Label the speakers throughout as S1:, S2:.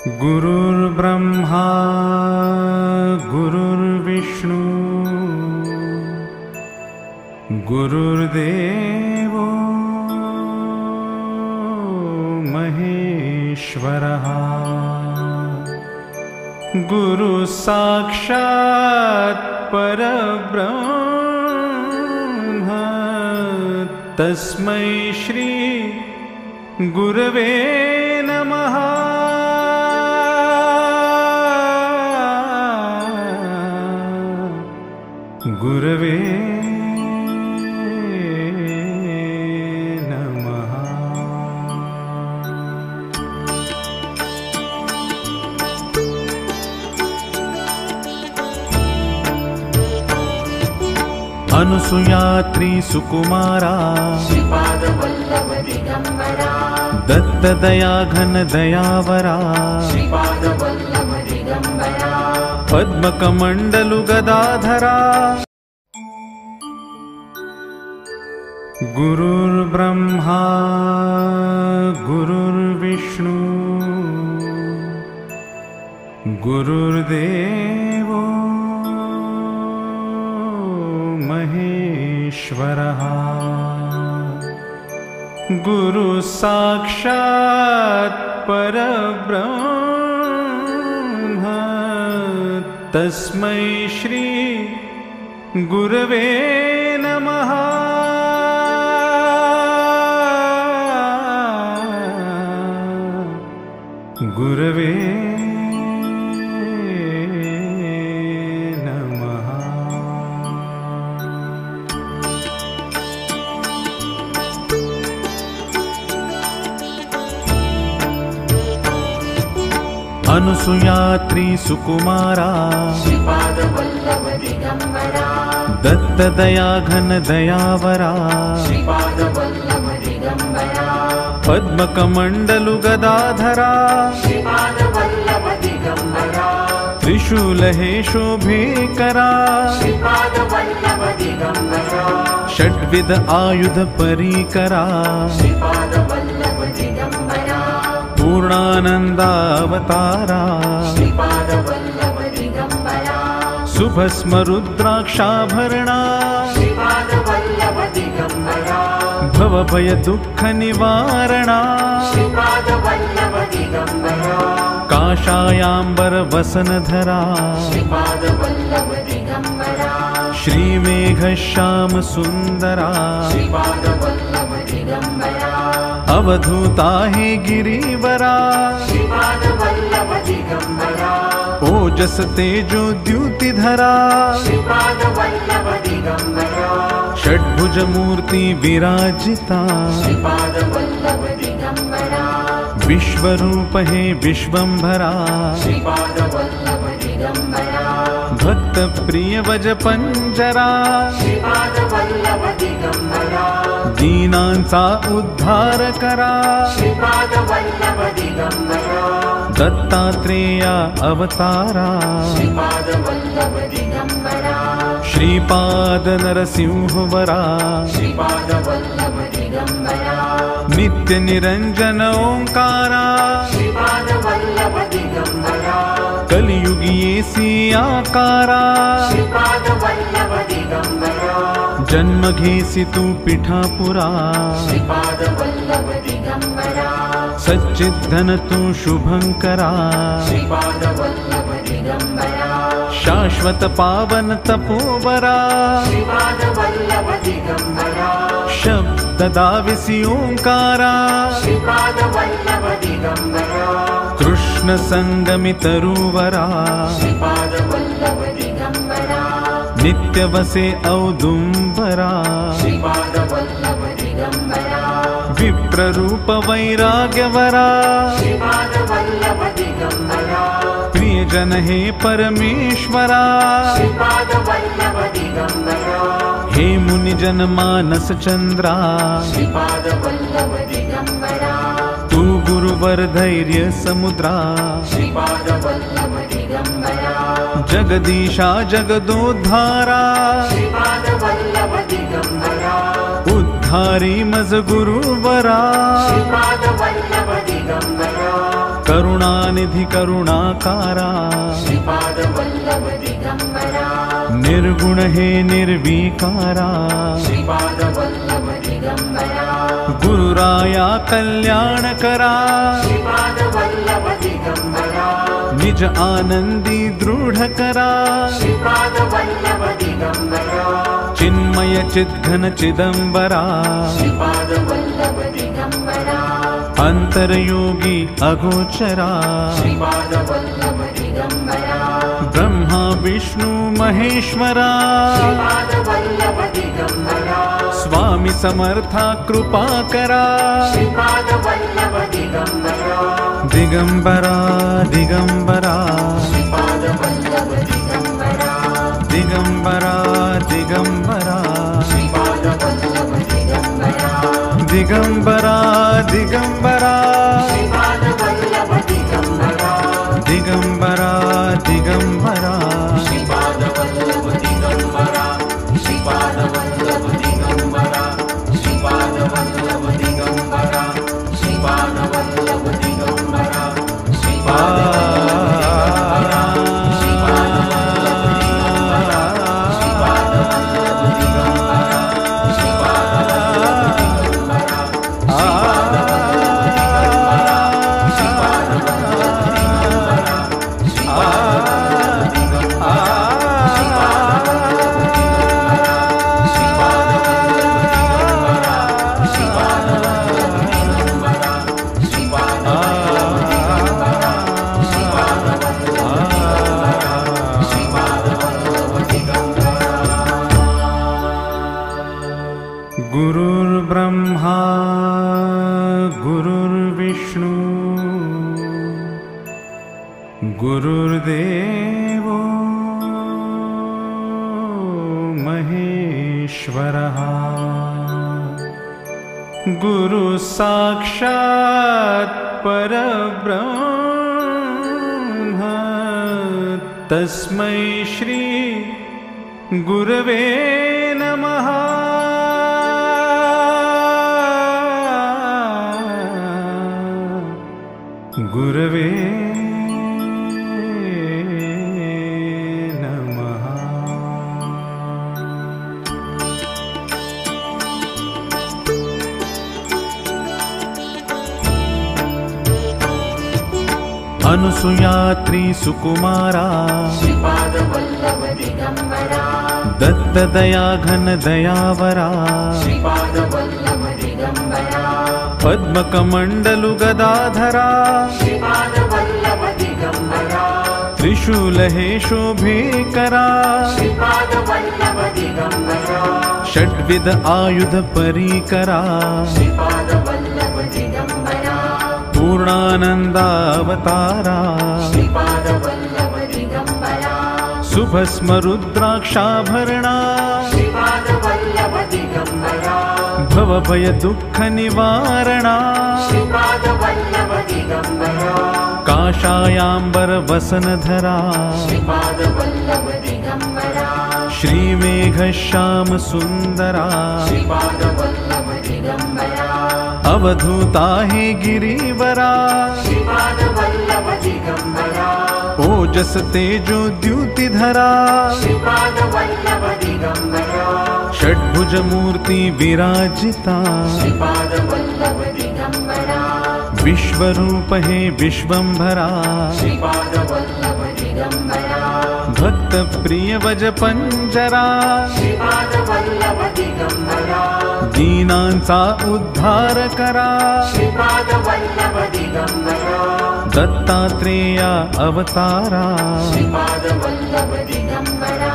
S1: गुरुर्ब्रह्मा गुरुर्विष्णु गुरुर्देवो महेश्वरः गुरु साक्षात् परब्रह्म तस्मै श्री गुरवे नमः। गुरवे नमः। अनुसुयात्री सुकुमारा
S2: श्रीपादवल्लभ दिगंबरा
S1: दत्तदया घन दयावरा
S2: श्रीपादवल्लभ दिगंबरा
S1: पद्मकमण्डलु गदाधरा। गुरुर्ब्रह्मा गुरुर्विष्णु गुरुर्देवो महेश्वरः गुरु साक्षात् परब्रह्म तस्मै श्री गुरवे नमः। गुरवे नमः। अनुसुयात्री सुकुमारा
S2: श्रीपादवल्लभ दिगंबरा
S1: दत्तदया घन दयावरा
S2: श्रीपादवल्लभ दिगंबरा
S1: पद्मकमण्डलु गदाधरा
S2: श्रीपादवल्लभ दिगंबरा
S1: त्रिशूलहे शोभेकरा
S2: श्रीपादवल्लभ दिगंबरा
S1: षड्विध आयुध परीकरा
S2: श्रीपादवल्लभ दिगंबरा
S1: पूर्णानन्दावतारा
S2: श्रीपादवल्लभ दिगंबरा
S1: सुभस्म रुद्राक्षाभरणा
S2: श्रीपादवल्लभ दिगंबरा
S1: भवभय दुःख निवारणा
S2: श्रीपादवल्लभ दिगंबरा
S1: काषायाम्बर वसनधरा
S2: श्रीपादवल्लभ दिगंबरा
S1: श्रीमेघश्याम सुन्दरा
S2: श्रीपादवल्लभ दिगंबरा
S1: अवधूता हे गिरिवरा
S2: श्रीपादवल्लभ दिगंबरा
S1: ओजस तेजो द्युतिधरा
S2: श्रीपादवल्लभ दिगंबरा
S1: षड्भुज मूर्ति विराजिता
S2: श्रीपादवल्लभ दिगंबरा
S1: विश्वरूप हे विश्वंभरा
S2: श्रीपादवल्लभ दिगंबरा
S1: भक्त प्रिय वज पंजरा
S2: श्रीपादवल्लभ दिगंबरा
S1: दीनांचा उद्धार करा
S2: श्रीपादवल्लभ दिगंबरा
S1: दत्तात्रेया अवतारा
S2: श्रीपादवल्लभ दिगंबरा
S1: श्रीपाद नरसिंहवरा
S2: श्रीपादवल्लभ दिगंबरा
S1: नित्य निरंजन ओंकारा
S2: श्रीपादवल्लभ दिगंबरा
S1: कलियुगी सी आकारा
S2: श्रीपादवल्लभ दिगंबरा
S1: जन्म घेसी तू पिठापुरा
S2: श्रीपादवल्लभ दिगंबरा
S1: सच्चिद्धन तू शुभंकरा
S2: श्रीपादवल्लभ दिगंबरा
S1: शाश्वत पावन तपोवरा
S2: श्रीपादवल्लभ दिगंबरा
S1: शब्द दाविसी ओंकारा
S2: श्रीपादवल्लभ दिगंबरा
S1: कृष्ण संगमि तरुवरा
S2: श्रीपादवल्लभ दिगंबरा
S1: नित्य वसे औदुंबरा
S2: श्रीपादवल्लभ दिगंबरा
S1: विप्ररूप वैराग्यवरा
S2: श्रीपादवल्लभ दिगंबरा
S1: प्रियजन हे परमेश्वरा
S2: श्रीपादवल्लभ दिगंबरा
S1: हे मुनिजन मानस चंद्रा
S2: श्रीपादवल्लभ दिगंबरा
S1: तू गुरुवर धैर्य समुद्रा
S2: श्रीपादवल्लभ दिगंबरा
S1: जगदीशा जगदोद्धारा
S2: श्रीपादवल्लभ दिगंबरा
S1: उद्धारी मज गुरुवरा
S2: श्रीपादवल्लभ दिगंबरा
S1: करुणा करुणानिधि करुणाकारा
S2: श्रीपाद वल्लभ दिगंबरा
S1: निर्गुण हे निर्विकारा
S2: श्रीपाद वल्लभ दिगंबरा
S1: गुरुराया कल्याण करा
S2: श्रीपाद वल्लभ दिगंबरा
S1: निज आनंदी दृढ़ करा
S2: श्रीपाद वल्लभ दिगंबरा
S1: चिन्मय चिद्घन चिदंबरा
S2: श्रीपाद वल्लभ दिगंबरा
S1: अंतरयोगी अगोचरा
S2: श्रीपाद वल्लभ दिगंबरा
S1: ब्रह्मा विष्णु महेश्वरा
S2: श्रीपाद वल्लभ दिगंबरा
S1: स्वामी समर्था कृपा करा
S2: श्रीपाद वल्लभ दिगंबरा
S1: दिगंबरा दिगंबरा
S2: श्रीपाद वल्लभ दिगंबरा
S1: दिगंबरा दिगंबरा
S2: श्रीपाद वल्लभ दिगंबरा
S1: दिगंबरा दिगंबरा
S2: श्रीपाद वल्लभ दिगंबरा
S1: दिगंबरा दिगंबरा
S2: श्रीपाद वल्लभ दिगंबरा श्रीपाद वल्लभ दिगंबरा श्रीपाद वल्लभ दिगंबरा श्रीपाद वल्लभ दिगंबरा श्रीपाद
S1: गुरुर्ब्रह्मा गुरुर्विष्णु गुरुर्देवो महेश्वरः गुरु साक्षात् परब्रह्म तस्मै श्री गुरवे नमः। गुरवे नमः। अनुसुयात्री सुकुमारा
S2: श्रीपाद वल्लभ दिगंबरा
S1: दत्त दया घन दयावरा
S2: श्रीपाद वल्लभ दिगंबरा
S1: पद्मकमण्डलु गदाधरा
S2: श्रीपाद वल्लभ दिगंबरा
S1: त्रिशूल हे शोभेकरा
S2: श्रीपाद वल्लभ दिगंबरा
S1: षड्विध आयुध परीकरा
S2: श्रीपाद वल्लभ दिगंबरा
S1: पूर्णानन्दावतारा
S2: श्रीपाद वल्लभ दिगंबरा
S1: सुभस्म रुद्राक्षाभरणा
S2: श्रीपाद वल्लभ दिगंबरा
S1: भवभय दुःख निवारणा
S2: श्रीपाद वल्लभ दिगंबरा
S1: काषायाम्बर वसनधरा
S2: श्रीपाद वल्लभ दिगंबरा
S1: श्रीमेघ श्याम सुंदरा
S2: श्रीपाद वल्लभ दिगंबरा
S1: अवधूता हे गिरिवरा
S2: श्रीपाद वल्लभ दिगंबरा
S1: ओजस तेजो द्युतिधरा
S2: श्रीपाद वल्लभ दिगंबरा
S1: षड्भुज मूर्ति विराजिता
S2: श्रीपाद वल्लभ दिगंबरा
S1: विश्वरूप हे विश्वंभरा
S2: श्रीपाद वल्लभ दिगंबरा
S1: भक्त प्रिय वज पंजरा
S2: श्रीपाद वल्लभ दिगंबरा
S1: दीनांचा उद्धार करा
S2: श्रीपाद वल्लभ दिगंबरा
S1: दत्तात्रेया अवतारा
S2: श्रीपाद वल्लभ दिगंबरा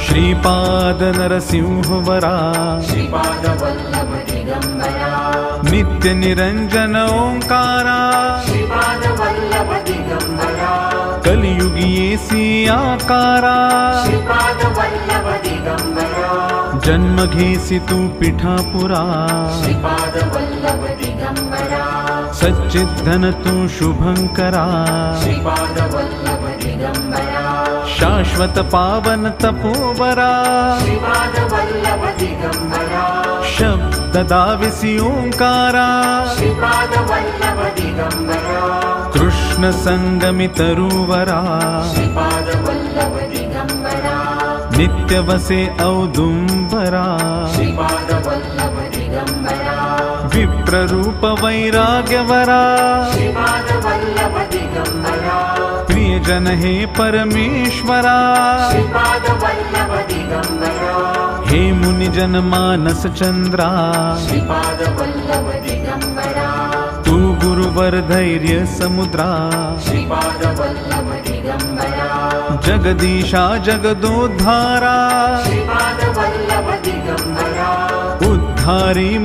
S1: श्रीपाद नरसिंहवरा
S2: श्रीपाद वल्लभ दिगंबरा
S1: नित्य निरंजन ओंकारा
S2: श्रीपाद वल्लभ दिगंबरा
S1: कलियुगी सी आकारा
S2: श्रीपाद वल्लभ दिगंबरा
S1: जन्म घेसी तू पिठापुरा
S2: श्रीपाद वल्लभ दिगंबरा
S1: सच्चिद्धन तू शुभंकरा
S2: श्रीपाद वल्लभ दिगंबरा
S1: शाश्वत पावन तपोवरा
S2: श्रीपाद वल्लभ दिगंबरा
S1: शब्द दाविसी ओंकारा
S2: श्रीपाद वल्लभ दिगंबरा
S1: कृष्ण पूर्णसङ्गमि तरुवरा
S2: श्रीपाद वल्लभ दिगम्बरा
S1: नित्यवसे औदुम्बरा
S2: श्रीपाद वल्लभ दिगम्बरा
S1: विप्ररूप वैराग्यवरा
S2: श्रीपाद वल्लभ दिगम्बरा
S1: प्रियजन हे परमेश्वरा
S2: श्रीपाद वल्लभ दिगम्बरा
S1: हे मुनिजन मानस चंद्रा
S2: श्रीपाद वल्लभ दिगम्बरा
S1: तू गुरुवर धैर्य समुद्रा
S2: श्रीपाद वल्लभ दिगम्बरा
S1: जगदीशा जगदोद्धारा
S2: श्रीपाद वल्लभ दिगम्बरा
S1: उद्धारी